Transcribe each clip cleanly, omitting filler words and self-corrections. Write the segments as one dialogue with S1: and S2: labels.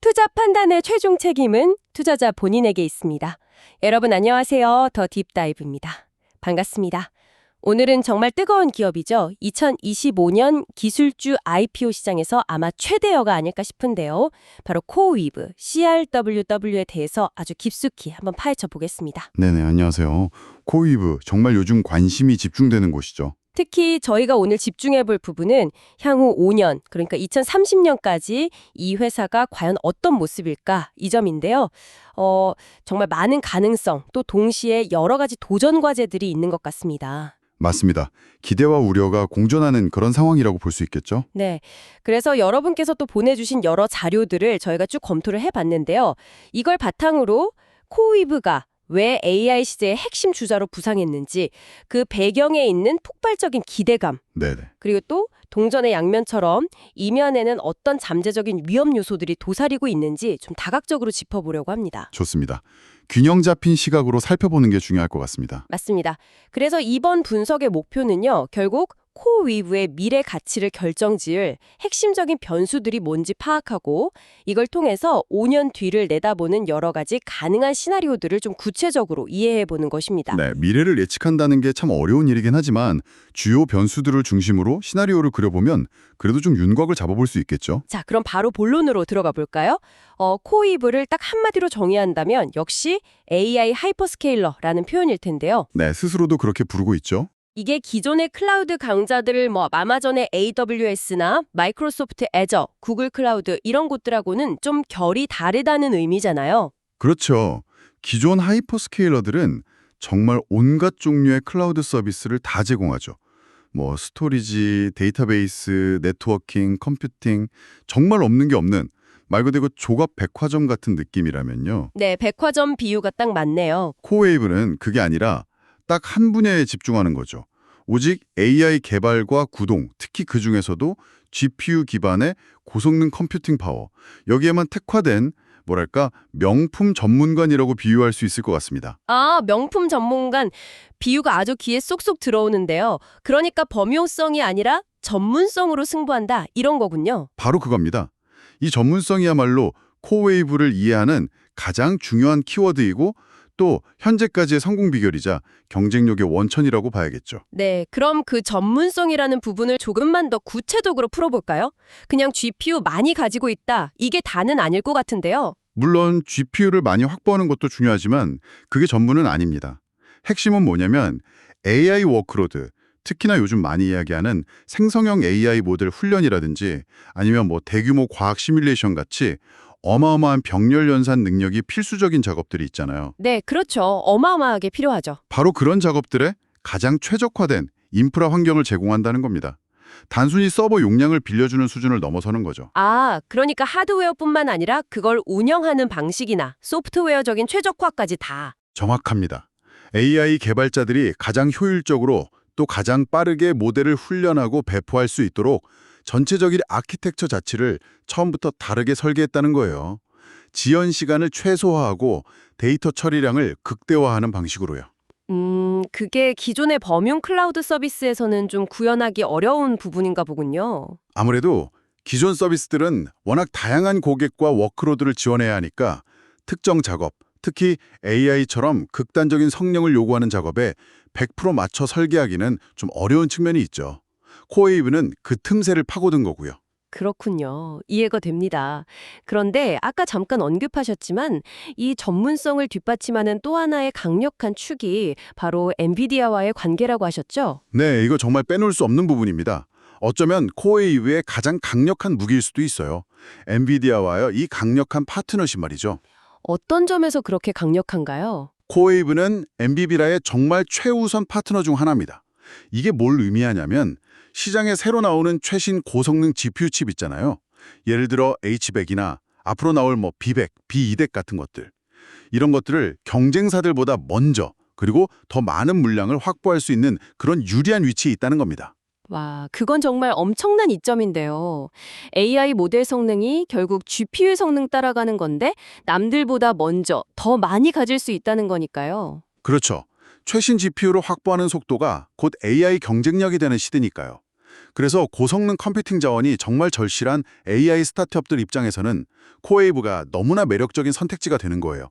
S1: 투자 판단의 최종 책임은 투자자 본인에게 있습니다. 여러분 안녕하세요. 더 딥다이브입니다. 반갑습니다. 오늘은 정말 뜨거운 기업이죠. 2025년 기술주 IPO 시장에서 아마 최대여가 아닐까 싶은데요. 바로 코웨이브, CRWW에 대해서 아주 깊숙이 한번 파헤쳐 보겠습니다.
S2: 네네, 안녕하세요. 코웨이브, 정말 요즘 관심이 집중되는 곳이죠.
S1: 특히 저희가 오늘 집중해 볼 부분은 향후 5년, 그러니까 2030년까지 이 회사가 과연 어떤 모습일까 이 점인데요. 정말 많은 가능성, 또 동시에 여러 가지 도전 과제들이 있는 것 같습니다.
S2: 맞습니다. 기대와 우려가 공존하는 그런 상황이라고 볼 수 있겠죠?
S1: 네. 그래서 여러분께서 또 보내주신 여러 자료들을 저희가 쭉 검토를 해봤는데요. 이걸 바탕으로 코웨이브가 왜 AI 시대의 핵심 주자로 부상했는지, 그 배경에 있는 폭발적인 기대감,
S2: 네네.
S1: 그리고 또 동전의 양면처럼 이면에는 어떤 잠재적인 위험 요소들이 도사리고 있는지 좀 다각적으로 짚어보려고 합니다.
S2: 좋습니다. 균형 잡힌 시각으로 살펴보는 게 중요할 것 같습니다.
S1: 맞습니다. 그래서 이번 분석의 목표는요, 결국 코웨이브의 미래 가치를 결정지을 핵심적인 변수들이 뭔지 파악하고 이걸 통해서 5년 뒤를 내다보는 여러 가지 가능한 시나리오들을 좀 구체적으로 이해해보는 것입니다.
S2: 네, 미래를 예측한다는 게 참 어려운 일이긴 하지만 주요 변수들을 중심으로 시나리오를 그려보면 그래도 좀 윤곽을 잡아볼 수 있겠죠?
S1: 자, 그럼 바로 본론으로 들어가 볼까요? 코웨이브를 딱 한마디로 정의한다면 역시 AI 하이퍼스케일러라는 표현일 텐데요.
S2: 네, 스스로도 그렇게 부르고 있죠?
S1: 이게 기존의 클라우드 강자들을 아마존의 AWS나 마이크로소프트 애저, 구글 클라우드 이런 곳들하고는 좀 결이 다르다는 의미잖아요.
S2: 그렇죠. 기존 하이퍼스케일러들은 정말 온갖 종류의 클라우드 서비스를 다 제공하죠. 스토리지, 데이터베이스, 네트워킹, 컴퓨팅, 정말 없는 게 없는 말 그대로 조갑 백화점 같은 느낌이라면요.
S1: 네, 백화점 비유가 딱 맞네요.
S2: 코웨이브는 그게 아니라 딱 한 분야에 집중하는 거죠. 오직 AI 개발과 구동, 특히 그중에서도 GPU 기반의 고성능 컴퓨팅 파워, 여기에만 특화된 명품 전문가이라고 비유할 수 있을 것 같습니다.
S1: 아, 명품 전문관 비유가 아주 귀에 쏙쏙 들어오는데요. 그러니까 범용성이 아니라 전문성으로 승부한다 이런 거군요.
S2: 바로 그겁니다. 이 전문성이야말로 코웨이브를 이해하는 가장 중요한 키워드이고 또 현재까지의 성공 비결이자 경쟁력의 원천이라고 봐야겠죠.
S1: 네, 그럼 그 전문성이라는 부분을 조금만 더 구체적으로 풀어볼까요? 그냥 GPU 많이 가지고 있다, 이게 다는 아닐 것 같은데요.
S2: 물론 GPU를 많이 확보하는 것도 중요하지만 그게 전부는 아닙니다. 핵심은 뭐냐면 AI 워크로드, 특히나 요즘 많이 이야기하는 생성형 AI 모델 훈련이라든지 아니면 대규모 과학 시뮬레이션 같이 어마어마한 병렬 연산 능력이 필수적인 작업들이 있잖아요.
S1: 네, 그렇죠. 어마어마하게 필요하죠.
S2: 바로 그런 작업들에 가장 최적화된 인프라 환경을 제공한다는 겁니다. 단순히 서버 용량을 빌려주는 수준을 넘어서는 거죠.
S1: 아, 그러니까 하드웨어뿐만 아니라 그걸 운영하는 방식이나 소프트웨어적인 최적화까지 다.
S2: 정확합니다. AI 개발자들이 가장 효율적으로 또 가장 빠르게 모델을 훈련하고 배포할 수 있도록 전체적인 아키텍처 자체를 처음부터 다르게 설계했다는 거예요. 지연 시간을 최소화하고 데이터 처리량을 극대화하는 방식으로요.
S1: 그게 기존의 범용 클라우드 서비스에서는 좀 구현하기 어려운 부분인가 보군요.
S2: 아무래도 기존 서비스들은 워낙 다양한 고객과 워크로드를 지원해야 하니까 특정 작업, 특히 AI처럼 극단적인 성능을 요구하는 작업에 100% 맞춰 설계하기는 좀 어려운 측면이 있죠. 코웨이브는 그 틈새를 파고든 거고요.
S1: 그렇군요. 이해가 됩니다. 그런데 아까 잠깐 언급하셨지만 이 전문성을 뒷받침하는 또 하나의 강력한 축이 바로 엔비디아와의 관계라고 하셨죠?
S2: 네, 이거 정말 빼놓을 수 없는 부분입니다. 어쩌면 코웨이브의 가장 강력한 무기일 수도 있어요. 엔비디아와의 이 강력한 파트너십 말이죠.
S1: 어떤 점에서 그렇게 강력한가요?
S2: 코웨이브는 엔비디아의 정말 최우선 파트너 중 하나입니다. 이게 뭘 의미하냐면 시장에 새로 나오는 최신 고성능 GPU 칩 있잖아요. 예를 들어 H100이나 앞으로 나올 B100, B200 같은 것들. 이런 것들을 경쟁사들보다 먼저 그리고 더 많은 물량을 확보할 수 있는 그런 유리한 위치에 있다는 겁니다.
S1: 와, 그건 정말 엄청난 이점인데요. AI 모델 성능이 결국 GPU 성능 따라가는 건데 남들보다 먼저 더 많이 가질 수 있다는 거니까요.
S2: 그렇죠. 최신 GPU를 확보하는 속도가 곧 AI 경쟁력이 되는 시대니까요. 그래서 고성능 컴퓨팅 자원이 정말 절실한 AI 스타트업들 입장에서는 코웨이브가 너무나 매력적인 선택지가 되는 거예요.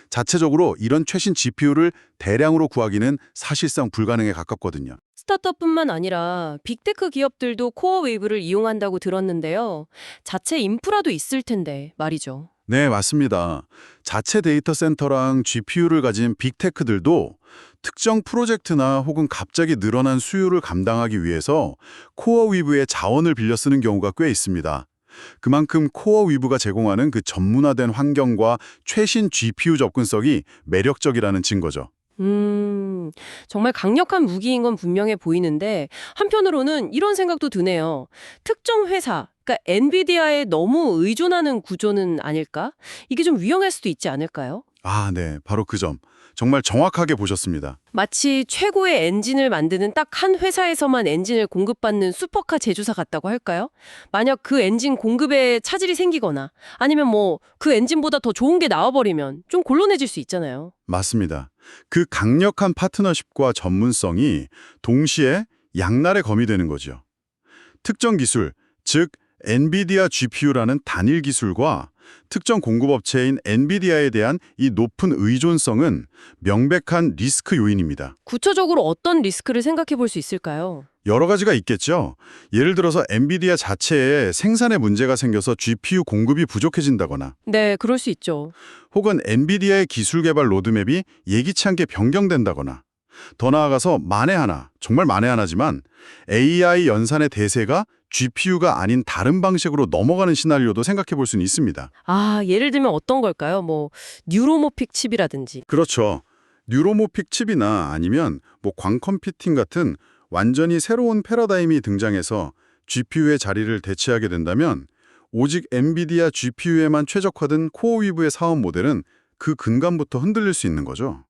S2: 자체적으로 이런 최신 GPU를 대량으로 구하기는 사실상 불가능에 가깝거든요.
S1: 스타트업뿐만 아니라 빅테크 기업들도 코어 웨이브를 이용한다고 들었는데요. 자체 인프라도 있을 텐데 말이죠.
S2: 네, 맞습니다. 자체 데이터 센터랑 GPU를 가진 빅테크들도 특정 프로젝트나 혹은 갑자기 늘어난 수요를 감당하기 위해서 코어 위브의 자원을 빌려 쓰는 경우가 꽤 있습니다. 그만큼 코어 위브가 제공하는 그 전문화된 환경과 최신 GPU 접근성이 매력적이라는 증거죠.
S1: 정말 강력한 무기인 건 분명해 보이는데 한편으로는 이런 생각도 드네요. 특정 회사, 그러니까 엔비디아에 너무 의존하는 구조는 아닐까? 이게 좀 위험할 수도 있지 않을까요?
S2: 아, 네. 바로 그 점. 정말 정확하게 보셨습니다.
S1: 마치 최고의 엔진을 만드는 딱 한 회사에서만 엔진을 공급받는 슈퍼카 제조사 같다고 할까요? 만약 그 엔진 공급에 차질이 생기거나 아니면 뭐 그 엔진보다 더 좋은 게 나와버리면 좀 곤란해질 수 있잖아요.
S2: 맞습니다. 그 강력한 파트너십과 전문성이 동시에 양날의 검이 되는 거죠. 특정 기술, 즉 엔비디아 GPU라는 단일 기술과 특정 공급업체인 엔비디아에 대한 이 높은 의존성은 명백한 리스크 요인입니다.
S1: 구체적으로 어떤 리스크를 생각해 볼 수 있을까요?
S2: 여러 가지가 있겠죠. 예를 들어서 엔비디아 자체에 생산에 문제가 생겨서 GPU 공급이 부족해진다거나
S1: 네, 그럴 수 있죠.
S2: 혹은 엔비디아의 기술 개발 로드맵이 예기치 않게 변경된다거나 더 나아가서 만에 하나, 정말 만에 하나지만 AI 연산의 대세가 GPU가 아닌 다른 방식으로 넘어가는 시나리오도 생각해 볼 수는 있습니다.
S1: 아, 예를 들면 어떤 걸까요? 뭐 뉴로모픽 칩이라든지.
S2: 그렇죠. 뉴로모픽 칩이나 아니면 광컴퓨팅 같은 완전히 새로운 패러다임이 등장해서 GPU의 자리를 대체하게 된다면 오직 엔비디아 GPU에만 최적화된 코어위브의 사업 모델은 그 근간부터 흔들릴 수 있는 거죠.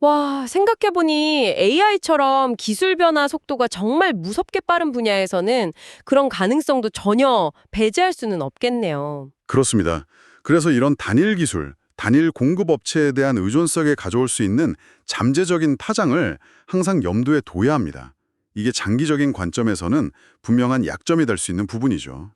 S1: 와, 생각해보니 AI처럼 기술 변화 속도가 정말 무섭게 빠른 분야에서는 그런 가능성도 전혀 배제할 수는 없겠네요.
S2: 그렇습니다. 그래서 이런 단일 기술, 단일 공급 업체에 대한 의존성에 가져올 수 있는 잠재적인 파장을 항상 염두에 둬야 합니다. 이게 장기적인 관점에서는 분명한 약점이 될 수 있는 부분이죠.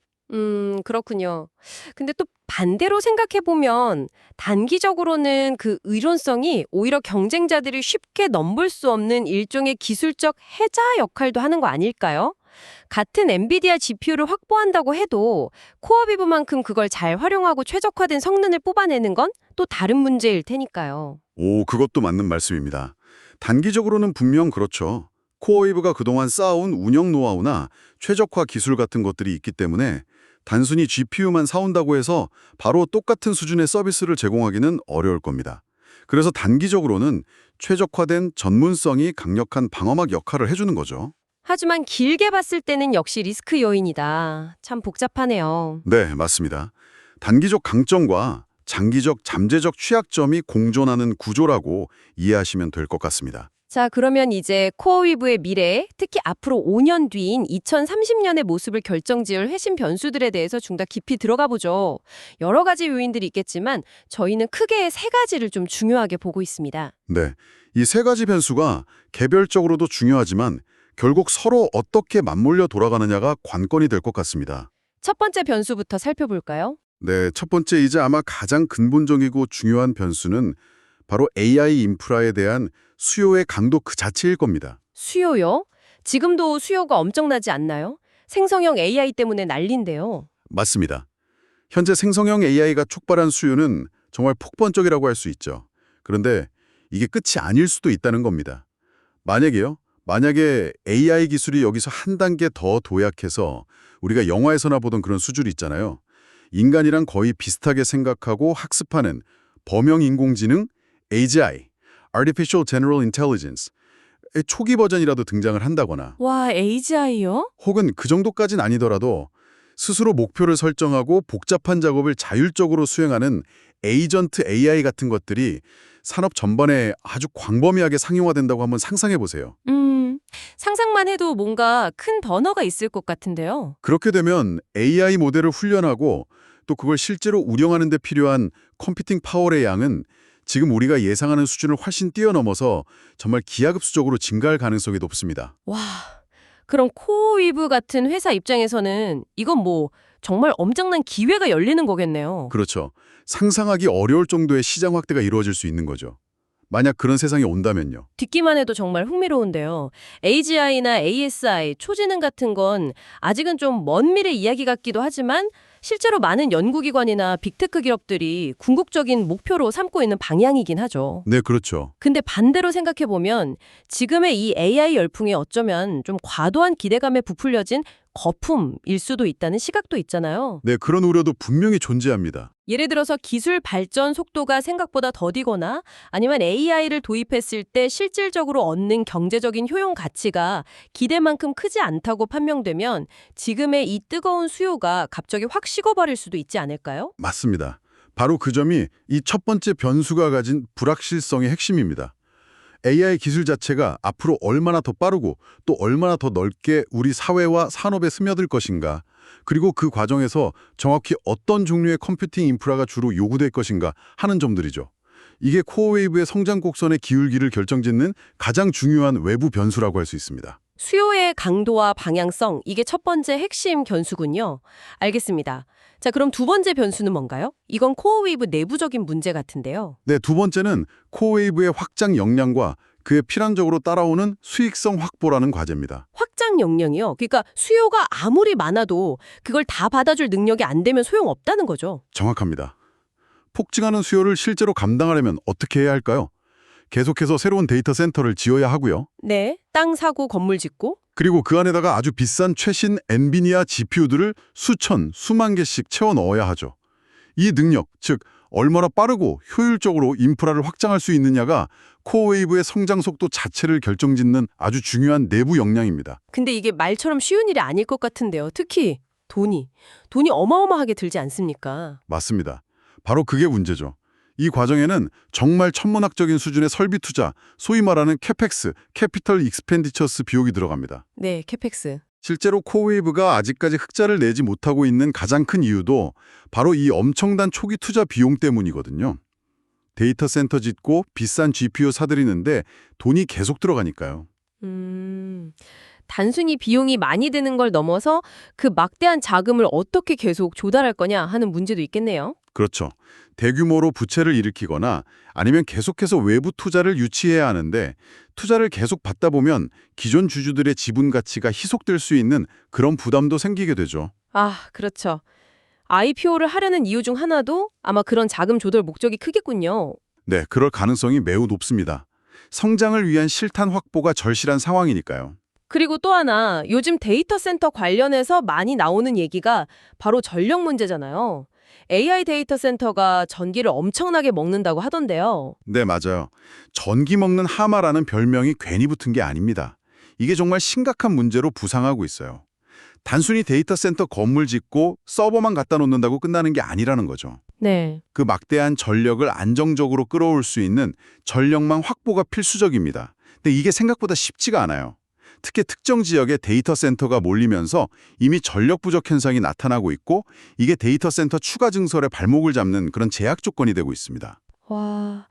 S1: 그렇군요. 근데 또 반대로 생각해보면 단기적으로는 그 의존성이 오히려 경쟁자들이 쉽게 넘볼 수 없는 일종의 기술적 해자 역할도 하는 거 아닐까요? 같은 엔비디아 GPU를 확보한다고 해도 코어비브만큼 그걸 잘 활용하고 최적화된 성능을 뽑아내는 건 또 다른 문제일 테니까요.
S2: 오, 그것도 맞는 말씀입니다. 단기적으로는 분명 그렇죠. 코어웨이브가 그동안 쌓아온 운영 노하우나 최적화 기술 같은 것들이 있기 때문에 단순히 GPU만 사온다고 해서 바로 똑같은 수준의 서비스를 제공하기는 어려울 겁니다. 그래서 단기적으로는 최적화된 전문성이 강력한 방어막 역할을 해주는 거죠.
S1: 하지만 길게 봤을 때는 역시 리스크 요인이다. 참 복잡하네요.
S2: 네, 맞습니다. 단기적 강점과 장기적 잠재적 취약점이 공존하는 구조라고 이해하시면 될 것 같습니다.
S1: 자, 그러면 이제 코어위브의 미래, 특히 앞으로 5년 뒤인 2030년의 모습을 결정지을 핵심 변수들에 대해서 좀 더 깊이 들어가 보죠. 여러 가지 요인들이 있겠지만 저희는 크게 세 가지를 좀 중요하게 보고 있습니다.
S2: 네, 이 세 가지 변수가 개별적으로도 중요하지만 결국 서로 어떻게 맞물려 돌아가느냐가 관건이 될 것 같습니다.
S1: 첫 번째 변수부터 살펴볼까요?
S2: 네, 첫 번째 아마 가장 근본적이고 중요한 변수는 바로 AI 인프라에 대한 수요의 강도 그 자체일 겁니다.
S1: 수요요? 지금도 수요가 엄청나지 않나요? 생성형 AI 때문에 난린데요.
S2: 맞습니다. 현재 생성형 AI가 촉발한 수요는 정말 폭발적이라고 할 수 있죠. 그런데 이게 끝이 아닐 수도 있다는 겁니다. 만약에 AI 기술이 여기서 한 단계 더 도약해서 우리가 영화에서나 보던 그런 수준이 있잖아요. 인간이랑 거의 비슷하게 생각하고 학습하는 범용 인공지능 AGI, Artificial General Intelligence, 의 초기 버전이라도 등장을 한다거나
S1: 와, AGI요?
S2: 혹은 그 정도까진 아니더라도 스스로 목표를 설정하고 복잡한 작업을 자율적으로 수행하는 에이전트 AI 같은 것들이 산업 전반에 아주 광범위하게 상용화된다고 한번 상상해 보세요.
S1: 상상만 해도 뭔가 큰 번화가 있을 것 같은데요.
S2: 그렇게 되면 AI 모델을 훈련하고 또 그걸 실제로 운영하는 데 필요한 컴퓨팅 파워의 양은 지금 우리가 예상하는 수준을 훨씬 뛰어넘어서 정말 기하급수적으로 증가할 가능성이 높습니다.
S1: 와, 그럼 코어웨이브 같은 회사 입장에서는 이건 뭐 정말 엄청난 기회가 열리는 거겠네요.
S2: 그렇죠. 상상하기 어려울 정도의 시장 확대가 이루어질 수 있는 거죠. 만약 그런 세상이 온다면요.
S1: 듣기만 해도 정말 흥미로운데요. AGI나 ASI, 초지능 같은 건 아직은 좀 먼 미래 이야기 같기도 하지만 실제로 많은 연구기관이나 빅테크 기업들이 궁극적인 목표로 삼고 있는 방향이긴 하죠.
S2: 네, 그렇죠.
S1: 근데 반대로 생각해보면 지금의 이 AI 열풍이 어쩌면 좀 과도한 기대감에 부풀려진 거품일 수도 있다는 시각도 있잖아요.
S2: 네, 그런 우려도 분명히 존재합니다.
S1: 예를 들어서 기술 발전 속도가 생각보다 더디거나 아니면 AI를 도입했을 때 실질적으로 얻는 경제적인 효용 가치가 기대만큼 크지 않다고 판명되면 지금의 이 뜨거운 수요가 갑자기 확 식어버릴 수도 있지 않을까요?
S2: 맞습니다. 바로 그 점이 이 첫 번째 변수가 가진 불확실성의 핵심입니다. AI 기술 자체가 앞으로 얼마나 더 빠르고 또 얼마나 더 넓게 우리 사회와 산업에 스며들 것인가, 그리고 그 과정에서 정확히 어떤 종류의 컴퓨팅 인프라가 주로 요구될 것인가 하는 점들이죠. 이게 코어웨이브의 성장 곡선의 기울기를 결정짓는 가장 중요한 외부 변수라고 할 수 있습니다.
S1: 수요의 강도와 방향성, 이게 첫 번째 핵심 변수군요. 알겠습니다. 자, 그럼 두 번째 변수는 뭔가요? 이건 코어웨이브 내부적인 문제 같은데요.
S2: 네, 두 번째는 코어웨이브의 확장 역량과 그에 필연적으로 따라오는 수익성 확보라는 과제입니다.
S1: 확장 역량이요. 그러니까 수요가 아무리 많아도 그걸 다 받아줄 능력이 안 되면 소용없다는 거죠.
S2: 정확합니다. 폭증하는 수요를 실제로 감당하려면 어떻게 해야 할까요? 계속해서 새로운 데이터 센터를 지어야 하고요.
S1: 네, 땅 사고 건물 짓고
S2: 그리고 그 안에다가 아주 비싼 최신 엔비디아 GPU들을 수천, 수만 개씩 채워 넣어야 하죠. 이 능력, 즉 얼마나 빠르고 효율적으로 인프라를 확장할 수 있느냐가 코어웨이브의 성장 속도 자체를 결정짓는 아주 중요한 내부 역량입니다.
S1: 근데 이게 말처럼 쉬운 일이 아닐 것 같은데요. 특히 돈이 어마어마하게 들지 않습니까?
S2: 맞습니다. 바로 그게 문제죠. 이 과정에는 정말 천문학적인 수준의 설비 투자, 소위 말하는 캐펙스, 캐피털 익스펜디처스 비용이 들어갑니다.
S1: 네, 캐펙스.
S2: 실제로 코어웨이브가 아직까지 흑자를 내지 못하고 있는 가장 큰 이유도 바로 이 엄청난 초기 투자 비용 때문이거든요. 데이터 센터 짓고 비싼 GPU 사들이는데 돈이 계속 들어가니까요.
S1: 단순히 비용이 많이 드는 걸 넘어서 그 막대한 자금을 어떻게 계속 조달할 거냐 하는 문제도 있겠네요.
S2: 그렇죠. 대규모로 부채를 일으키거나 아니면 계속해서 외부 투자를 유치해야 하는데 투자를 계속 받다 보면 기존 주주들의 지분 가치가 희석될 수 있는 그런 부담도 생기게 되죠.
S1: 아, 그렇죠. IPO를 하려는 이유 중 하나도 아마 그런 자금 조달 목적이 크겠군요.
S2: 네, 그럴 가능성이 매우 높습니다. 성장을 위한 실탄 확보가 절실한 상황이니까요.
S1: 그리고 또 하나, 요즘 데이터 센터 관련해서 많이 나오는 얘기가 바로 전력 문제잖아요. AI 데이터 센터가 전기를 엄청나게 먹는다고 하던데요.
S2: 네, 맞아요. 전기 먹는 하마라는 별명이 괜히 붙은 게 아닙니다. 이게 정말 심각한 문제로 부상하고 있어요. 단순히 데이터 센터 건물 짓고 서버만 갖다 놓는다고 끝나는 게 아니라는 거죠.
S1: 네.
S2: 그 막대한 전력을 안정적으로 끌어올 수 있는 전력망 확보가 필수적입니다. 근데 이게 생각보다 쉽지가 않아요. 특히 특정 지역에 데이터 센터가 몰리면서 이미 전력 부족 현상이 나타나고 있고 이게 데이터 센터 추가 증설의 발목을 잡는 그런 제약 조건이 되고 있습니다.
S1: 와,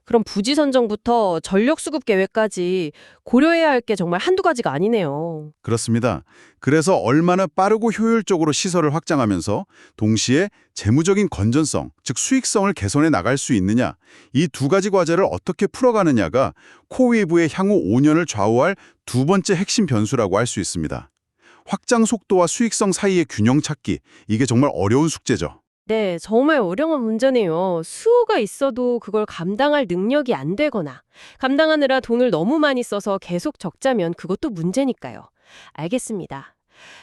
S1: 그럼 부지 선정부터 전력 수급 계획까지 고려해야 할 게 정말 한두 가지가 아니네요.
S2: 그렇습니다. 그래서 얼마나 빠르고 효율적으로 시설을 확장하면서 동시에 재무적인 건전성, 즉 수익성을 개선해 나갈 수 있느냐, 이 두 가지 과제를 어떻게 풀어가느냐가 코어웨이브의 향후 5년을 좌우할 두 번째 핵심 변수라고 할 수 있습니다. 확장 속도와 수익성 사이의 균형 찾기, 이게 정말 어려운 숙제죠.
S1: 네, 정말 어려운 문제네요. 수요가 있어도 그걸 감당할 능력이 안 되거나 감당하느라 돈을 너무 많이 써서 계속 적자면 그것도 문제니까요. 알겠습니다.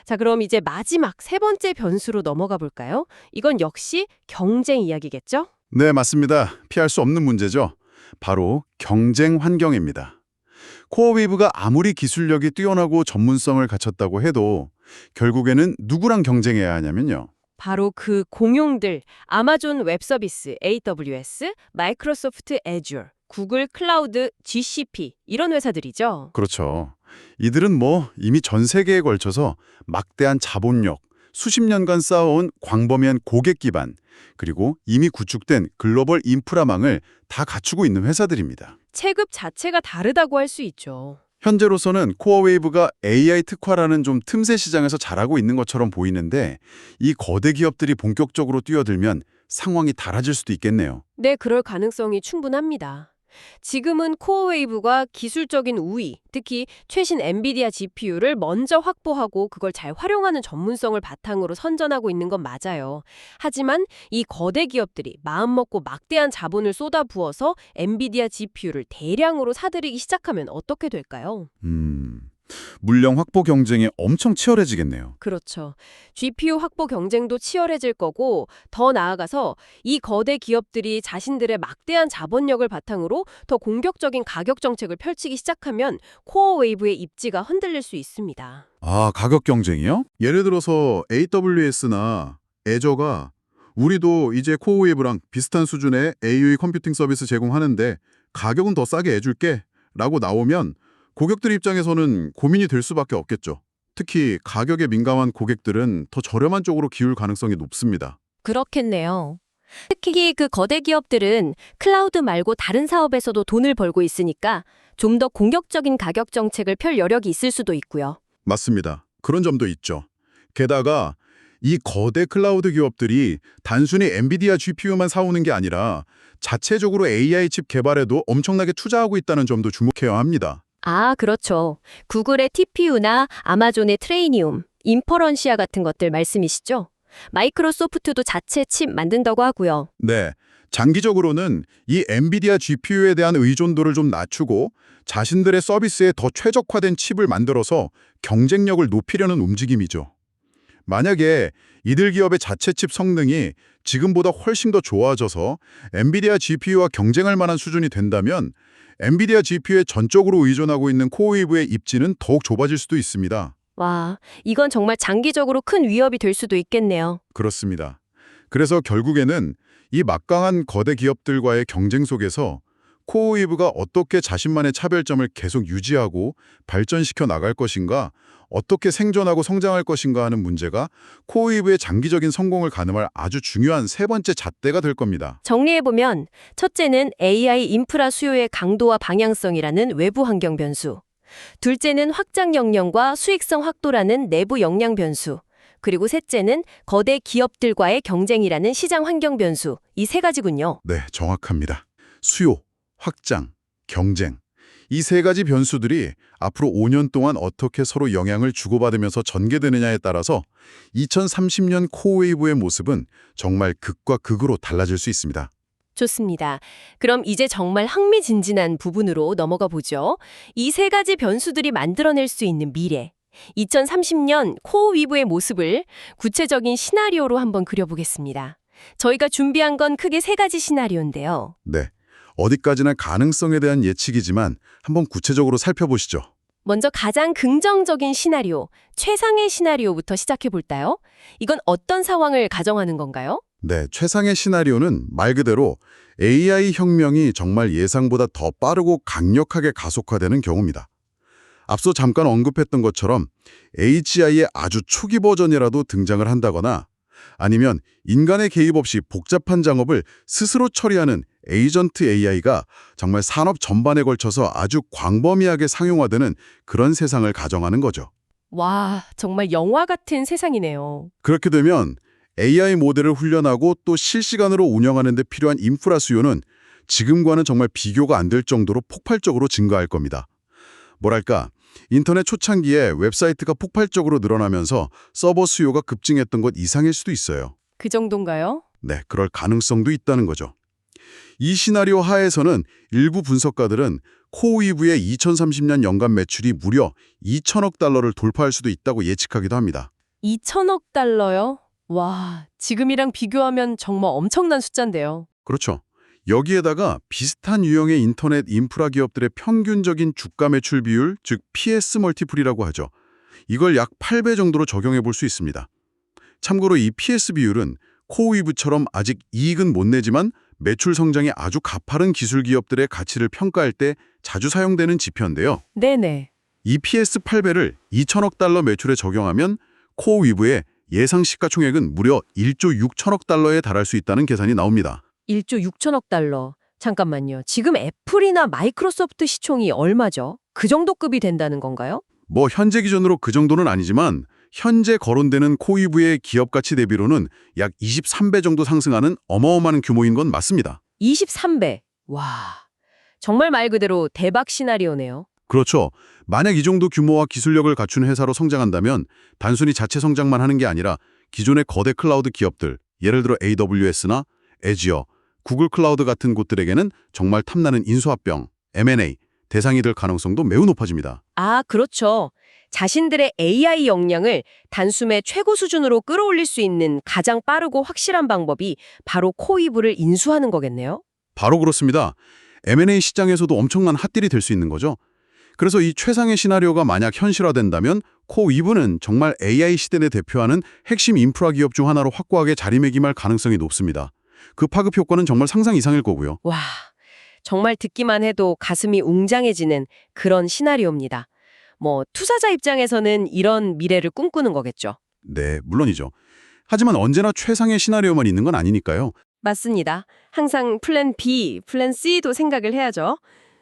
S1: 자, 그럼 이제 마지막 세 번째 변수로 넘어가 볼까요? 이건 역시 경쟁 이야기겠죠?
S2: 네, 맞습니다. 피할 수 없는 문제죠. 바로 경쟁 환경입니다. 코어웨이브가 아무리 기술력이 뛰어나고 전문성을 갖췄다고 해도 결국에는 누구랑 경쟁해야 하냐면요.
S1: 바로 그 공용들, 아마존 웹 서비스, AWS, 마이크로소프트 애주어, 구글 클라우드, GCP 이런 회사들이죠.
S2: 그렇죠. 이들은 이미 전 세계에 걸쳐서 막대한 자본력, 수십 년간 쌓아온 광범위한 고객 기반, 그리고 이미 구축된 글로벌 인프라망을 다 갖추고 있는 회사들입니다.
S1: 체급 자체가 다르다고 할 수 있죠.
S2: 현재로서는 코어웨이브가 AI 특화라는 좀 틈새 시장에서 잘하고 있는 것처럼 보이는데 이 거대 기업들이 본격적으로 뛰어들면 상황이 달라질 수도 있겠네요.
S1: 네, 그럴 가능성이 충분합니다. 지금은 코어웨이브가 기술적인 우위, 특히 최신 엔비디아 GPU를 먼저 확보하고 그걸 잘 활용하는 전문성을 바탕으로 선전하고 있는 건 맞아요. 하지만 이 거대 기업들이 마음먹고 막대한 자본을 쏟아부어서 엔비디아 GPU를 대량으로 사들이기 시작하면 어떻게 될까요?
S2: 물량 확보 경쟁이 엄청 치열해지겠네요.
S1: 그렇죠. GPU 확보 경쟁도 치열해질 거고 더 나아가서 이 거대 기업들이 자신들의 막대한 자본력을 바탕으로 더 공격적인 가격 정책을 펼치기 시작하면 코어웨이브의 입지가 흔들릴 수 있습니다.
S2: 아, 가격 경쟁이요? 예를 들어서 AWS나 애저가 우리도 이제 코어웨이브랑 비슷한 수준의 AUE 컴퓨팅 서비스 제공하는데 가격은 더 싸게 해줄게 라고 나오면 고객들 입장에서는 고민이 될 수밖에 없겠죠. 특히 가격에 민감한 고객들은 더 저렴한 쪽으로 기울 가능성이 높습니다.
S1: 그렇겠네요. 특히 그 거대 기업들은 클라우드 말고 다른 사업에서도 돈을 벌고 있으니까 좀 더 공격적인 가격 정책을 펼 여력이 있을 수도 있고요.
S2: 맞습니다. 그런 점도 있죠. 게다가 이 거대 클라우드 기업들이 단순히 엔비디아 GPU만 사오는 게 아니라 자체적으로 AI 칩 개발에도 엄청나게 투자하고 있다는 점도 주목해야 합니다.
S1: 아, 그렇죠. 구글의 TPU나 아마존의 트레이니움, 인퍼런시아 같은 것들 말씀이시죠? 마이크로소프트도 자체 칩 만든다고 하고요.
S2: 네, 장기적으로는 이 엔비디아 GPU에 대한 의존도를 좀 낮추고 자신들의 서비스에 더 최적화된 칩을 만들어서 경쟁력을 높이려는 움직임이죠. 만약에 이들 기업의 자체 칩 성능이 지금보다 훨씬 더 좋아져서 엔비디아 GPU와 경쟁할 만한 수준이 된다면 엔비디아 GPU에 전적으로 의존하고 있는 코어웨이브의 입지는 더욱 좁아질 수도 있습니다.
S1: 와, 이건 정말 장기적으로 큰 위협이 될 수도 있겠네요.
S2: 그렇습니다. 그래서 결국에는 이 막강한 거대 기업들과의 경쟁 속에서 코어웨이브가 어떻게 자신만의 차별점을 계속 유지하고 발전시켜 나갈 것인가, 어떻게 생존하고 성장할 것인가 하는 문제가 코어웨이브의 장기적인 성공을 가늠할 아주 중요한 세 번째 잣대가 될 겁니다.
S1: 정리해보면 첫째는 AI 인프라 수요의 강도와 방향성이라는 외부 환경 변수. 둘째는 확장 역량과 수익성 확도라는 내부 역량 변수. 그리고 셋째는 거대 기업들과의 경쟁이라는 시장 환경 변수. 이 세 가지군요.
S2: 네, 정확합니다. 수요, 확장, 경쟁. 이 세 가지 변수들이 앞으로 5년 동안 어떻게 서로 영향을 주고받으면서 전개되느냐에 따라서 2030년 코어웨이브의 모습은 정말 극과 극으로 달라질 수 있습니다.
S1: 좋습니다. 그럼 이제 정말 흥미진진한 부분으로 넘어가 보죠. 이 세 가지 변수들이 만들어낼 수 있는 미래. 2030년 코어위브의 모습을 구체적인 시나리오로 한번 그려보겠습니다. 저희가 준비한 건 크게 세 가지 시나리오인데요.
S2: 네, 어디까지나 가능성에 대한 예측이지만 한번 구체적으로 살펴보시죠.
S1: 먼저 가장 긍정적인 시나리오, 최상의 시나리오부터 시작해 볼까요? 이건 어떤 상황을 가정하는 건가요?
S2: 네, 최상의 시나리오는 말 그대로 AI 혁명이 정말 예상보다 더 빠르고 강력하게 가속화되는 경우입니다. 앞서 잠깐 언급했던 것처럼 HI의 아주 초기 버전이라도 등장을 한다거나 아니면 인간의 개입 없이 복잡한 작업을 스스로 처리하는 에이전트 AI가 정말 산업 전반에 걸쳐서 아주 광범위하게 상용화되는 그런 세상을 가정하는 거죠.
S1: 와, 정말 영화 같은 세상이네요.
S2: 그렇게 되면 AI 모델을 훈련하고 또 실시간으로 운영하는 데 필요한 인프라 수요는 지금과는 정말 비교가 안 될 정도로 폭발적으로 증가할 겁니다. 뭐랄까, 인터넷 초창기에 웹사이트가 폭발적으로 늘어나면서 서버 수요가 급증했던 것 이상일 수도 있어요.
S1: 그 정도인가요?
S2: 네, 그럴 가능성도 있다는 거죠. 이 시나리오 하에서는 일부 분석가들은 코어웨이브의 2030년 연간 매출이 무려 2천억 달러를 돌파할 수도 있다고 예측하기도 합니다.
S1: 2천억 달러요? 와, 지금이랑 비교하면 정말 엄청난 숫자인데요.
S2: 그렇죠. 여기에다가 비슷한 유형의 인터넷 인프라 기업들의 평균적인 주가 매출 비율, 즉 PS 멀티플이라고 하죠. 이걸 약 8배 정도로 적용해 볼 수 있습니다. 참고로 이 PS 비율은 코어웨이브처럼 아직 이익은 못 내지만 매출 성장이 아주 가파른 기술 기업들의 가치를 평가할 때 자주 사용되는 지표인데요.
S1: 네네.
S2: 이 PS 8배를 2천억 달러 매출에 적용하면 코어웨이브의 예상 시가총액은 무려 1조 6천억 달러에 달할 수 있다는 계산이 나옵니다.
S1: 1조 6천억 달러. 잠깐만요. 지금 애플이나 마이크로소프트 시총이 얼마죠? 그 정도 급이 된다는 건가요?
S2: 뭐 현재 기준으로 그 정도는 아니지만 현재 거론되는 코이브의 기업 가치 대비로는 약 23배 정도 상승하는 어마어마한 규모인 건 맞습니다.
S1: 23배. 와, 정말 말 그대로 대박 시나리오네요.
S2: 그렇죠. 만약 이 정도 규모와 기술력을 갖춘 회사로 성장한다면 단순히 자체 성장만 하는 게 아니라 기존의 거대 클라우드 기업들, 예를 들어 AWS나 애지어, 구글 클라우드 같은 곳들에게는 정말 탐나는 인수합병, M&A, 대상이 될 가능성도 매우 높아집니다.
S1: 아, 그렇죠. 자신들의 AI 역량을 단숨에 최고 수준으로 끌어올릴 수 있는 가장 빠르고 확실한 방법이 바로 코이브를 인수하는 거겠네요.
S2: 바로 그렇습니다. M&A 시장에서도 엄청난 핫딜이 될 수 있는 거죠. 그래서 이 최상의 시나리오가 만약 현실화된다면 코이브는 정말 AI 시대를 대표하는 핵심 인프라 기업 중 하나로 확고하게 자리매김할 가능성이 높습니다. 그 파급 효과는 정말 상상 이상일 거고요.
S1: 와, 정말 듣기만 해도 가슴이 웅장해지는 그런 시나리오입니다. 뭐 투자자 입장에서는 이런 미래를 꿈꾸는 거겠죠.
S2: 네, 물론이죠. 하지만 언제나 최상의 시나리오만 있는 건 아니니까요.
S1: 맞습니다. 항상 플랜 B, 플랜 C도 생각을 해야죠.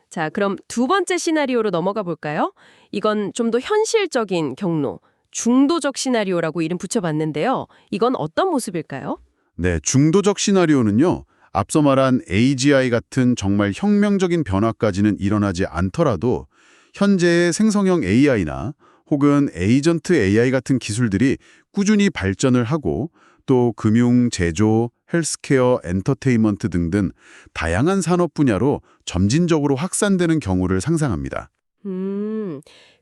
S1: 자, 그럼 두 번째 시나리오로 넘어가 볼까요? 이건 좀 더 현실적인 경로, 중도적 시나리오라고 이름 붙여봤는데요. 이건 어떤 모습일까요?
S2: 네, 중도적 시나리오는요. 앞서 말한 AGI 같은 정말 혁명적인 변화까지는 일어나지 않더라도 현재의 생성형 AI나 혹은 에이전트 AI 같은 기술들이 꾸준히 발전을 하고 또 금융, 제조, 헬스케어, 엔터테인먼트 등등 다양한 산업 분야로 점진적으로 확산되는 경우를 상상합니다.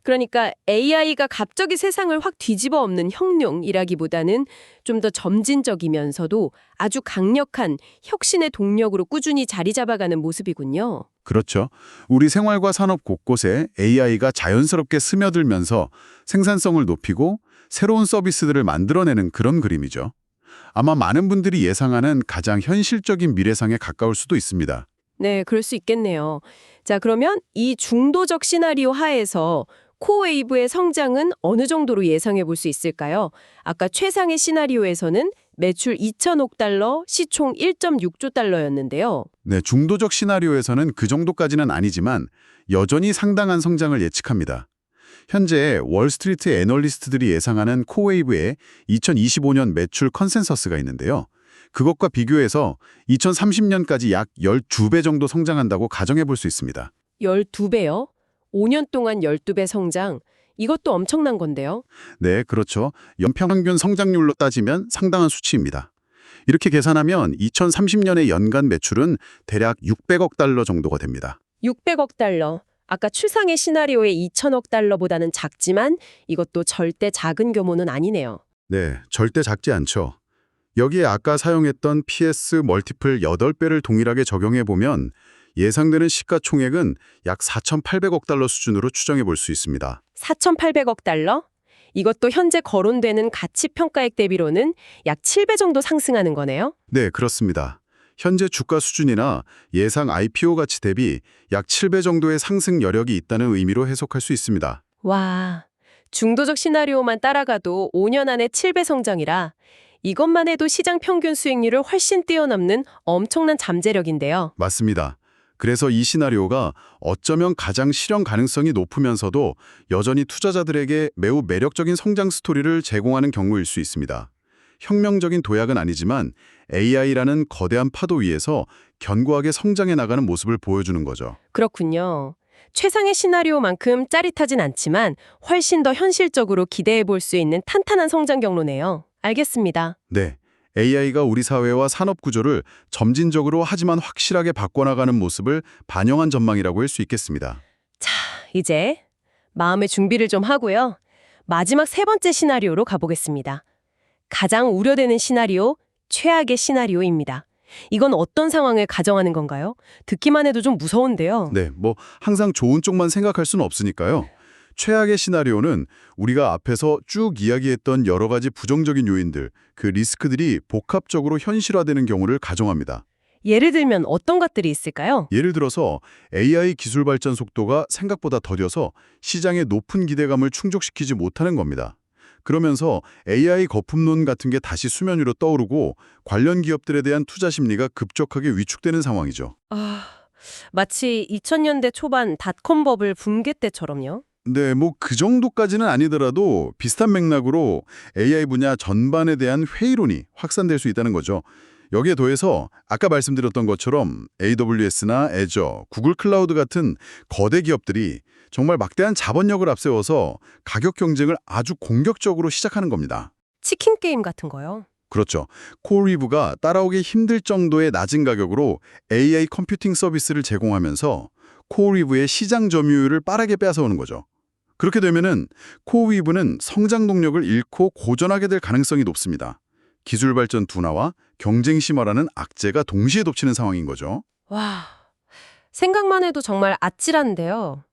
S1: 그러니까 AI가 갑자기 세상을 확 뒤집어 엎는 혁명이라기보다는 좀 더 점진적이면서도 아주 강력한 혁신의 동력으로 꾸준히 자리 잡아가는 모습이군요.
S2: 그렇죠. 우리 생활과 산업 곳곳에 AI가 자연스럽게 스며들면서 생산성을 높이고 새로운 서비스들을 만들어내는 그런 그림이죠. 아마 많은 분들이 예상하는 가장 현실적인 미래상에 가까울 수도 있습니다.
S1: 네, 그럴 수 있겠네요. 자, 그러면 이 중도적 시나리오 하에서 코웨이브의 성장은 어느 정도로 예상해 볼 수 있을까요? 아까 최상의 시나리오에서는 매출 2천억 달러, 시총 1.6조 달러였는데요.
S2: 네, 중도적 시나리오에서는 그 정도까지는 아니지만 여전히 상당한 성장을 예측합니다. 현재 월스트리트 애널리스트들이 예상하는 코웨이브의 2025년 매출 컨센서스가 있는데요. 그것과 비교해서 2030년까지 약 12배 정도 성장한다고 가정해 볼 수 있습니다.
S1: 12배요? 5년 동안 12배 성장. 이것도 엄청난 건데요.
S2: 네, 그렇죠. 연평균 성장률로 따지면 상당한 수치입니다. 이렇게 계산하면 2030년의 연간 매출은 대략 600억 달러 정도가 됩니다.
S1: 600억 달러. 아까 추상의 시나리오의 2천억 달러보다는 작지만 이것도 절대 작은 규모는 아니네요.
S2: 네, 절대 작지 않죠. 여기에 아까 사용했던 PS 멀티플 8배를 동일하게 적용해 보면 예상되는 시가총액은 약 4,800억 달러 수준으로 추정해 볼 수 있습니다.
S1: 4,800억 달러? 이것도 현재 거론되는 가치 평가액 대비로는 약 7배 정도 상승하는 거네요.
S2: 네, 그렇습니다. 현재 주가 수준이나 예상 IPO 가치 대비 약 7배 정도의 상승 여력이 있다는 의미로 해석할 수 있습니다.
S1: 와, 중도적 시나리오만 따라가도 5년 안에 7배 성장이라 이것만 해도 시장 평균 수익률을 훨씬 뛰어넘는 엄청난 잠재력인데요.
S2: 맞습니다. 그래서 이 시나리오가 어쩌면 가장 실현 가능성이 높으면서도 여전히 투자자들에게 매우 매력적인 성장 스토리를 제공하는 경우일 수 있습니다. 혁명적인 도약은 아니지만 AI라는 거대한 파도 위에서 견고하게 성장해 나가는 모습을 보여주는 거죠.
S1: 그렇군요. 최상의 시나리오만큼 짜릿하진 않지만 훨씬 더 현실적으로 기대해 볼 수 있는 탄탄한 성장 경로네요. 알겠습니다.
S2: 네, AI가 우리 사회와 산업 구조를 점진적으로 하지만 확실하게 바꿔나가는 모습을 반영한 전망이라고 할 수 있겠습니다.
S1: 자, 이제 마음의 준비를 좀 하고요. 마지막 세 번째 시나리오로 가보겠습니다. 가장 우려되는 시나리오, 최악의 시나리오입니다. 이건 어떤 상황을 가정하는 건가요? 듣기만 해도 좀 무서운데요.
S2: 네, 뭐 항상 좋은 쪽만 생각할 수는 없으니까요. 최악의 시나리오는 우리가 앞에서 쭉 이야기했던 여러 가지 부정적인 요인들, 그 리스크들이 복합적으로 현실화되는 경우를 가정합니다.
S1: 예를 들면 어떤 것들이 있을까요?
S2: 예를 들어서 AI 기술 발전 속도가 생각보다 더뎌서 시장의 높은 기대감을 충족시키지 못하는 겁니다. 그러면서 AI 거품론 같은 게 다시 수면 위로 떠오르고 관련 기업들에 대한 투자 심리가 급격하게 위축되는 상황이죠.
S1: 아, 마치 2000년대 초반 닷컴 버블 붕괴 때처럼요.
S2: 네, 뭐 그 정도까지는 아니더라도 비슷한 맥락으로 AI 분야 전반에 대한 회의론이 확산될 수 있다는 거죠. 여기에 더해서 아까 말씀드렸던 것처럼 AWS나 Azure, 구글 클라우드 같은 거대 기업들이 정말 막대한 자본력을 앞세워서 가격 경쟁을 아주 공격적으로 시작하는 겁니다.
S1: 치킨 게임 같은 거요.
S2: 그렇죠. 코어리브가 따라오기 힘들 정도의 낮은 가격으로 AI 컴퓨팅 서비스를 제공하면서 코어리브의 시장 점유율을 빠르게 뺏어오는 거죠. 그렇게 되면은 코어리브는 성장 동력을 잃고 고전하게 될 가능성이 높습니다. 기술 발전 둔화와 경쟁 심화라는 악재가 동시에 덮치는 상황인 거죠.
S1: 와, 생각만 해도 정말 아찔한데요.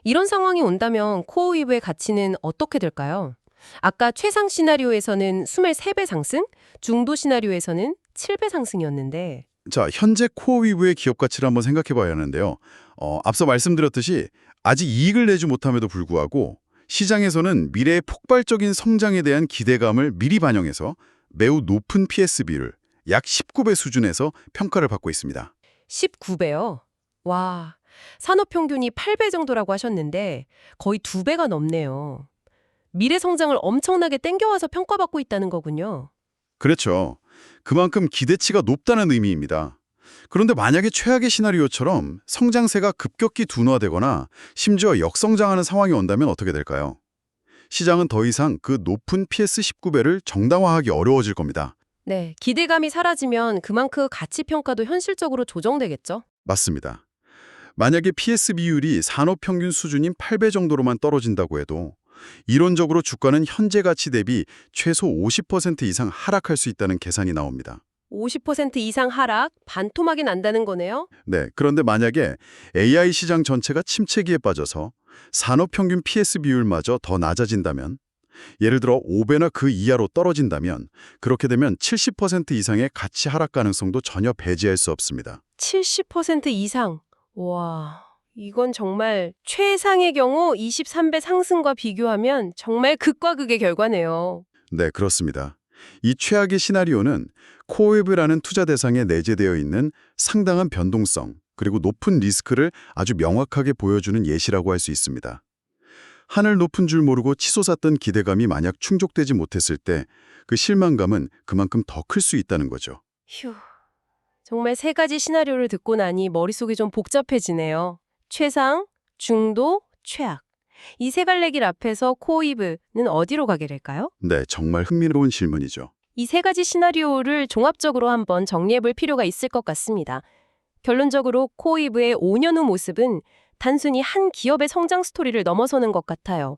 S1: 이런 상황이 온다면 코어웨이브의 가치는 어떻게 될까요? 아까 최상 시나리오에서는 23배 상승, 중도 시나리오에서는 7배 상승이었는데
S2: 자, 현재 코어리브의 기업 가치를 한번 생각해 봐야 하는데요. 앞서 말씀드렸듯이 아직 이익을 내지 못함에도 불구하고 시장에서는 미래의 폭발적인 성장에 대한 기대감을 미리 반영해서 매우 높은 PSB를 약 19배 수준에서 평가를 받고 있습니다.
S1: 19배요. 와, 산업 평균이 8배 정도라고 하셨는데 거의 2배가 넘네요. 미래 성장을 엄청나게 땡겨와서 평가받고 있다는 거군요.
S2: 그렇죠. 그만큼 기대치가 높다는 의미입니다. 그런데 만약에 최악의 시나리오처럼 성장세가 급격히 둔화되거나 심지어 역성장하는 상황이 온다면 어떻게 될까요? 시장은 더 이상 그 높은 PS19배를 정당화하기 어려워질 겁니다.
S1: 네, 기대감이 사라지면 그만큼 가치 평가도 현실적으로 조정되겠죠?
S2: 맞습니다. 만약에 PS 비율이 산업 평균 수준인 8배 정도로만 떨어진다고 해도 이론적으로 주가는 현재 가치 대비 최소 50% 이상 하락할 수 있다는 계산이 나옵니다.
S1: 50% 이상 하락, 반토막이 난다는 거네요?
S2: 네, 그런데 만약에 AI 시장 전체가 침체기에 빠져서 산업 평균 PS 비율마저 더 낮아진다면, 예를 들어 5배나 그 이하로 떨어진다면 그렇게 되면 70% 이상의 가치 하락 가능성도 전혀 배제할 수 없습니다.
S1: 70% 이상. 와, 이건 정말 최상의 경우 23배 상승과 비교하면 정말 극과 극의 결과네요.
S2: 네, 그렇습니다. 이 최악의 시나리오는 코어웨브라는 투자 대상에 내재되어 있는 상당한 변동성 그리고 높은 리스크를 아주 명확하게 보여주는 예시라고 할 수 있습니다. 하늘 높은 줄 모르고 치솟았던 기대감이 만약 충족되지 못했을 때 그 실망감은 그만큼 더 클 수 있다는 거죠.
S1: 휴, 정말 세 가지 시나리오를 듣고 나니 머릿속이 좀 복잡해지네요. 최상, 중도, 최악. 이 세 갈래 길 앞에서 코어웨이브는 어디로 가게 될까요?
S2: 네, 정말 흥미로운 질문이죠.
S1: 이 세 가지 시나리오를 종합적으로 한번 정리해 볼 필요가 있을 것 같습니다. 결론적으로 코어웨이브의 5년 후 모습은 단순히 한 기업의 성장 스토리를 넘어서는 것 같아요.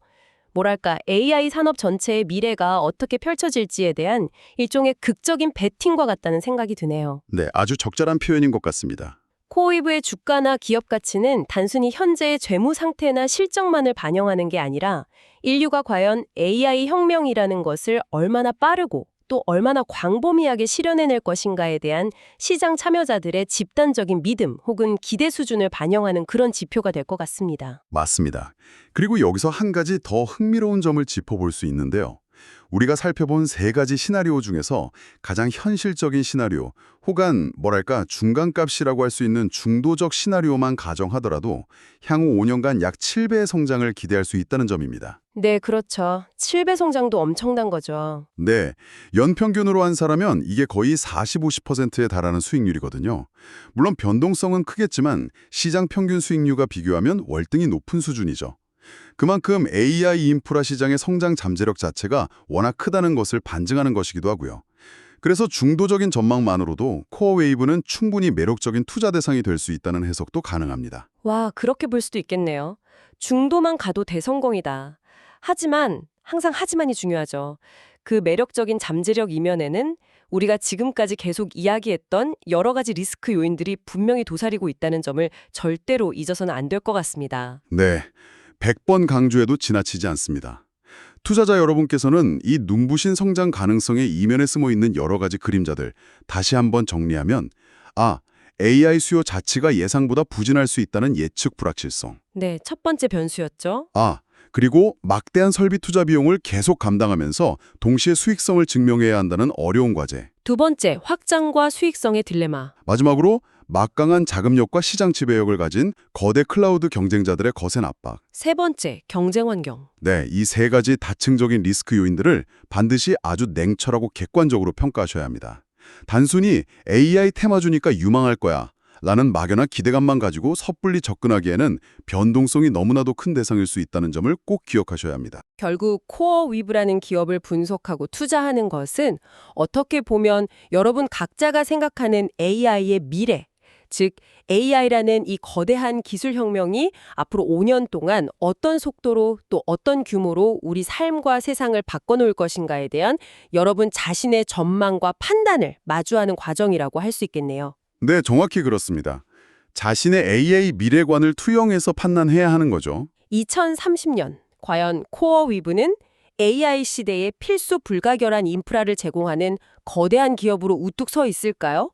S1: 뭐랄까, AI 산업 전체의 미래가 어떻게 펼쳐질지에 대한 일종의 극적인 베팅과 같다는 생각이 드네요.
S2: 네, 아주 적절한 표현인 것 같습니다.
S1: 코어웨이브의 주가나 기업 가치는 단순히 현재의 재무 상태나 실적만을 반영하는 게 아니라 인류가 과연 AI 혁명이라는 것을 얼마나 빠르고 또 얼마나 광범위하게 실현해낼 것인가에 대한 시장 참여자들의 집단적인 믿음 혹은 기대 수준을 반영하는 그런 지표가 될 것 같습니다.
S2: 맞습니다. 그리고 여기서 한 가지 더 흥미로운 점을 짚어볼 수 있는데요. 우리가 살펴본 세 가지 시나리오 중에서 가장 현실적인 시나리오, 혹은 뭐랄까 중간값이라고 할 수 있는 중도적 시나리오만 가정하더라도 향후 5년간 약 7배의 성장을 기대할 수 있다는 점입니다.
S1: 네, 그렇죠. 7배 성장도 엄청난 거죠.
S2: 네, 연평균으로 한사라면 이게 거의 40-50%에 달하는 수익률이거든요. 물론 변동성은 크겠지만 시장 평균 수익률과 비교하면 월등히 높은 수준이죠. 그만큼 AI 인프라 시장의 성장 잠재력 자체가 워낙 크다는 것을 반증하는 것이기도 하고요. 그래서 중도적인 전망만으로도 코어웨이브는 충분히 매력적인 투자 대상이 될 수 있다는 해석도 가능합니다.
S1: 와, 그렇게 볼 수도 있겠네요. 중도만 가도 대성공이다. 하지만 항상 하지만이 중요하죠. 그 매력적인 잠재력 이면에는 우리가 지금까지 계속 이야기했던 여러 가지 리스크 요인들이 분명히 도사리고 있다는 점을 절대로 잊어서는 안 될 것 같습니다.
S2: 네, 100번 강조해도 지나치지 않습니다. 투자자 여러분께서는 이 눈부신 성장 가능성의 이면에 숨어 있는 여러 가지 그림자들 다시 한번 정리하면 AI 수요 자체가 예상보다 부진할 수 있다는 예측 불확실성.
S1: 네, 첫 번째 변수였죠.
S2: 그리고 막대한 설비 투자 비용을 계속 감당하면서 동시에 수익성을 증명해야 한다는 어려운 과제.
S1: 두 번째, 확장과 수익성의 딜레마.
S2: 마지막으로 막강한 자금력과 시장 지배력을 가진 거대 클라우드 경쟁자들의 거센 압박.
S1: 세 번째, 경쟁 환경.
S2: 네, 이 세 가지 다층적인 리스크 요인들을 반드시 아주 냉철하고 객관적으로 평가하셔야 합니다. 단순히 AI 테마주니까 유망할 거야 라는 막연한 기대감만 가지고 섣불리 접근하기에는 변동성이 너무나도 큰 대상일 수 있다는 점을 꼭 기억하셔야 합니다.
S1: 결국 코어 위브라는 기업을 분석하고 투자하는 것은 어떻게 보면 여러분 각자가 생각하는 AI의 미래, 즉 AI라는 이 거대한 기술 혁명이 앞으로 5년 동안 어떤 속도로 또 어떤 규모로 우리 삶과 세상을 바꿔놓을 것인가에 대한 여러분 자신의 전망과 판단을 마주하는 과정이라고 할 수 있겠네요.
S2: 네, 정확히 그렇습니다. 자신의 AI 미래관을 투영해서 판단해야 하는 거죠.
S1: 2030년 과연 코어 위브는 AI 시대에 필수 불가결한 인프라를 제공하는 거대한 기업으로 우뚝 서 있을까요?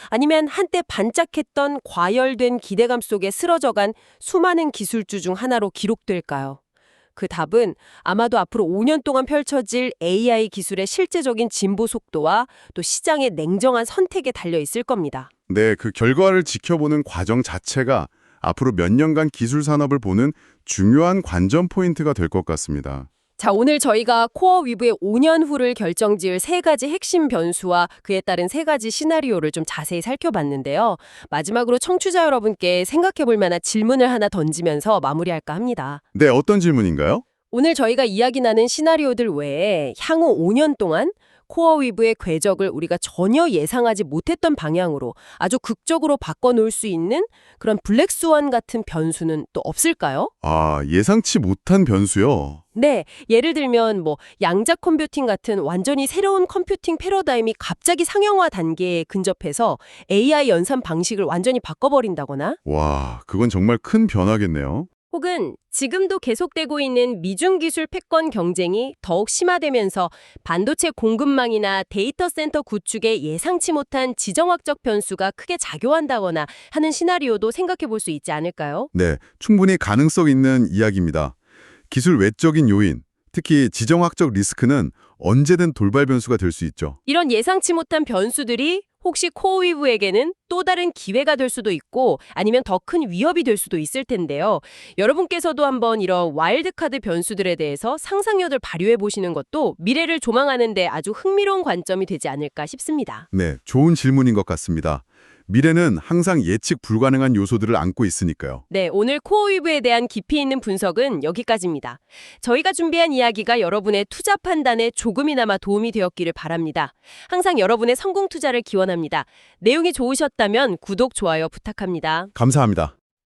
S1: 아니면 한때 반짝했던 과열된 기대감 속에 쓰러져간 수많은 기술주 중 하나로 기록될까요? 그 답은 아마도 앞으로 5년 동안 펼쳐질 AI 기술의 실제적인 진보 속도와 또 시장의 냉정한 선택에 달려 있을 겁니다.
S2: 네, 그 결과를 지켜보는 과정 자체가 앞으로 몇 년간 기술 산업을 보는 중요한 관전 포인트가 될 것 같습니다.
S1: 자, 오늘 저희가 코어 위브의 5년 후를 결정지을 세 가지 핵심 변수와 그에 따른 세 가지 시나리오를 좀 자세히 살펴봤는데요. 마지막으로 청취자 여러분께 생각해볼 만한 질문을 하나 던지면서 마무리할까 합니다.
S2: 네, 어떤 질문인가요?
S1: 오늘 저희가 이야기 나눈 시나리오들 외에 향후 5년 동안 코어 위브의 궤적을 우리가 전혀 예상하지 못했던 방향으로 아주 극적으로 바꿔놓을 수 있는 그런 블랙스완 같은 변수는 또 없을까요?
S2: 아, 예상치 못한 변수요.
S1: 네, 예를 들면 양자 컴퓨팅 같은 완전히 새로운 컴퓨팅 패러다임이 갑자기 상용화 단계에 근접해서 AI 연산 방식을 완전히 바꿔버린다거나
S2: 와, 그건 정말 큰 변화겠네요.
S1: 혹은 지금도 계속되고 있는 미중 기술 패권 경쟁이 더욱 심화되면서 반도체 공급망이나 데이터 센터 구축에 예상치 못한 지정학적 변수가 크게 작용한다거나 하는 시나리오도 생각해 볼 수 있지 않을까요?
S2: 네, 충분히 가능성 있는 이야기입니다. 기술 외적인 요인, 특히 지정학적 리스크는 언제든 돌발 변수가 될 수 있죠.
S1: 이런 예상치 못한 변수들이 혹시 코어 위브에게는 또 다른 기회가 될 수도 있고 아니면 더 큰 위협이 될 수도 있을 텐데요. 여러분께서도 한번 이런 와일드카드 변수들에 대해서 상상력을 발휘해 보시는 것도 미래를 조망하는 데 아주 흥미로운 관점이 되지 않을까 싶습니다.
S2: 네, 좋은 질문인 것 같습니다. 미래는 항상 예측 불가능한 요소들을 안고 있으니까요.
S1: 네, 오늘 코어 위브에 대한 깊이 있는 분석은 여기까지입니다. 저희가 준비한 이야기가 여러분의 투자 판단에 조금이나마 도움이 되었기를 바랍니다. 항상 여러분의 성공 투자를 기원합니다. 내용이 좋으셨다면 구독, 좋아요 부탁합니다.
S2: 감사합니다.